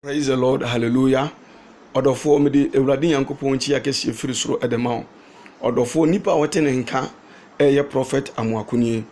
Praise the Lord, hallelujah. Odofo me de Ewurade Nyankopɔn chi akese firi soro edema o. Odofo nipa wote ne nka eye prophet Amuakuni.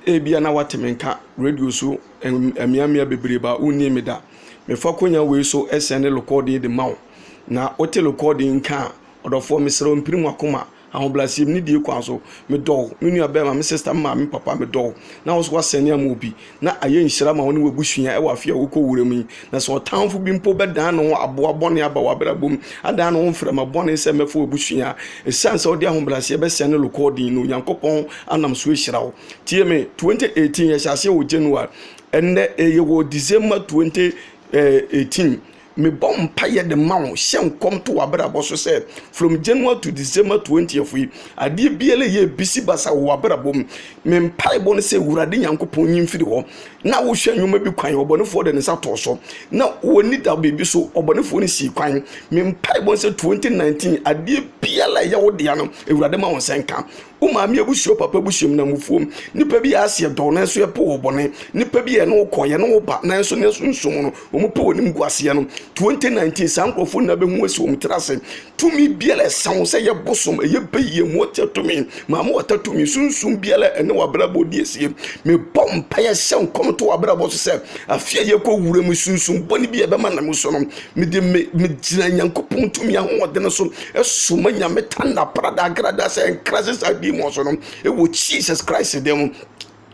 Ebia na wate me nka radio so emiamia bebreba uni me da. Me fa konya we so send recording de mawo. Na wote recording nka odofo me sero mpirim akoma ahoblasiam ni die kwa so me dog me nua be ma me sister ma me papa me dog na wo so wasene am obi na aye nhira ma woni wabusua e wafia wo ko wurem na so tanfo bi mpo be dan no aboa bone aba wabrabom adan no mfra ma bone se mefo wabusua e sanse wo de ahoblasiam be sene recording no Nyankopon anam so ehira wo tie me 2018 ye hyase wo January enne ye wo December 2018 me bom paye de mawo hye come to wabrabo so say from January to December 20th we ade biele ye bisi basa wabrabom me mpae bo ne say Urade Nyankopon nyimfiri ho na wo hwe nwoma bi kwan obonefo de ne sato so na woni da bebi so obonefo ne si kwan me mpae bo say 2019 ade biele ye wo de ano Urade ma won senka uma mi abusuo papa busuom na mufuom nipa bi asie do na so ye po obone nipa bi ye no koye no ba na so ne sunsun no omo po onim guase no 2019 sankrofo na be hu esi omtrase tumi biele san se ye bosom ye beye mote tumi ma mo tumi sunsun biele ene wabrabo die sie me bom pa ye sen kom to wabrabo so se afia ye ko wure mu sunsun boni bi e be ma na mu so no me de me gina Nyankopon tumi ahode no so eso ma nya metanda prada grada se crisis abi mo so no e wo Jesus Christ dem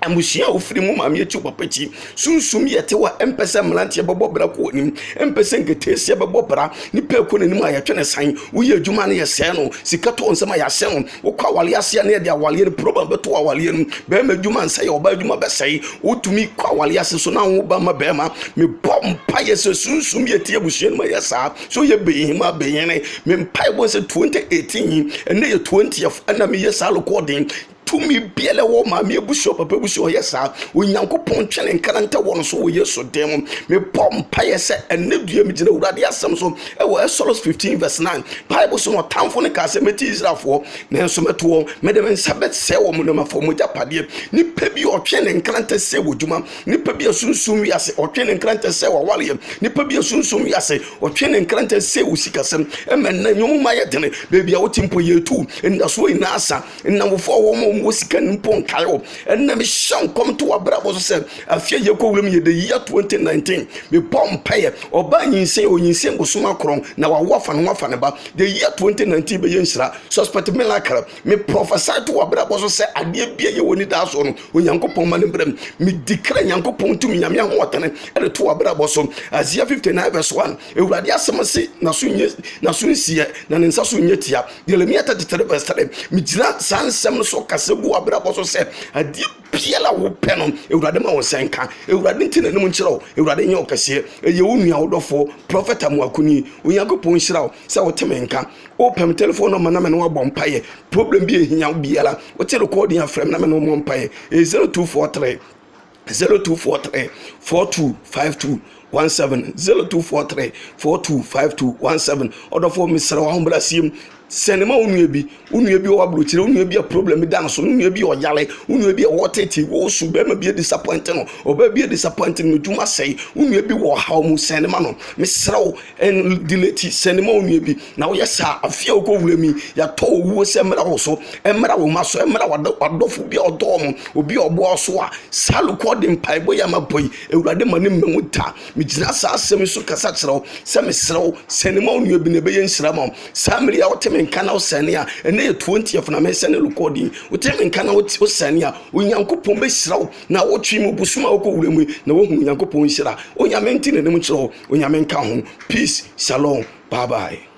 amusia ofiri mu ma me echi papachi sunsum yete wa empese mlante bebo bra ko nim empese ngetesia bebo bra ni pe ko nanim ayetwe ne san wo ye adwuma ne yese no sikato onsema yase no wo kwa wale ase ne de awale ne problem beto awale no be ma adwuma nsa ye oba adwuma besai wo tumi kwa wale ase so na wo ba ma be ma me bom pa yese sunsum yete abusia no ma yesa so ye be hima be yene me mpa bo se 2018 ene ye 20th ana me yesa recording tumi biele wo ma me ebuso papa ebuso yesa Onyankopon twene nkaranta wo so wo yeso dem me pom paye se enedua me gina Urade asem so e wo Exodus 15 verse 9 Bible so no tamfo ne ka se meti Israelfo ne so meto me dem sabet se wo mo ma fo mo japade ni pa bi o twene nkaranta se wo djuma ni pa bi sunsun wi ase o twene nkaranta se wo wale ni pa bi sunsun wi ase o twene nkaranta se wo sikasem e men na nyomu ma ye dene beebia wo timpo yetu en so ina asa en wo fo wo wosika nimpon kayo enne me shan come to wabrabo so say afia ye ko wulem ye the year 2019 me bom paye oba nyinsen onyinsen gosoma kron na wafa ne ba the year 2019 be yenhira suspect me like me prophesy to wabrabo so say ade bia ye woni da so no Onyankopon ma ne brem me declare Nyankopon tumi nyame ahotene e to wabrabo so Isaiah 59 verse 1 Ewurade asem se na so nsie na ne nsa so nyetia Jeremiah 33 verse 3 me gira sansem so kase bu abrabo so se ade piela wo peno Ewurade ma won senka Ewurade ntina nim nkyerɛw Ewurade nye okase eye wo nua wodofo prophet Amuakuni Onyankopon hyiraw se wo temenka open telephone number na me no abɔ mpaye problem bi ehia biala wo te recording afrem na me no mo mpaye 0243 425217 0243 425217 odofo misra wa hombrasiem senema onua bi wo abrochire onua bi a problem dan so onua bi oyale onua bi wo tete wo su be ma bi disappointing no oba bi disappointing no dwuma sei onua bi wo haw mu senema no misra wo en delete senema onua bi na wo yesa afia ko wurami ya to wo se mra wo so emra wo maso emra wadofo bi odom obi obo so a salu ko de mpai bo ya maboy Ewurade manim memuta mi gira sa asem so kasa kyerɛw se misra senema onua bi ne be yenhyira ma samri ya wote nkana osania ene 20th na me sene recording wote nkana osania Onyankopon be hyiraw na wotwi mu busuma wo ko wuremu na wo hu Onyankopon hyira onyame ntine ne mu kyerɛw onyame nka ho peace shalom bye bye.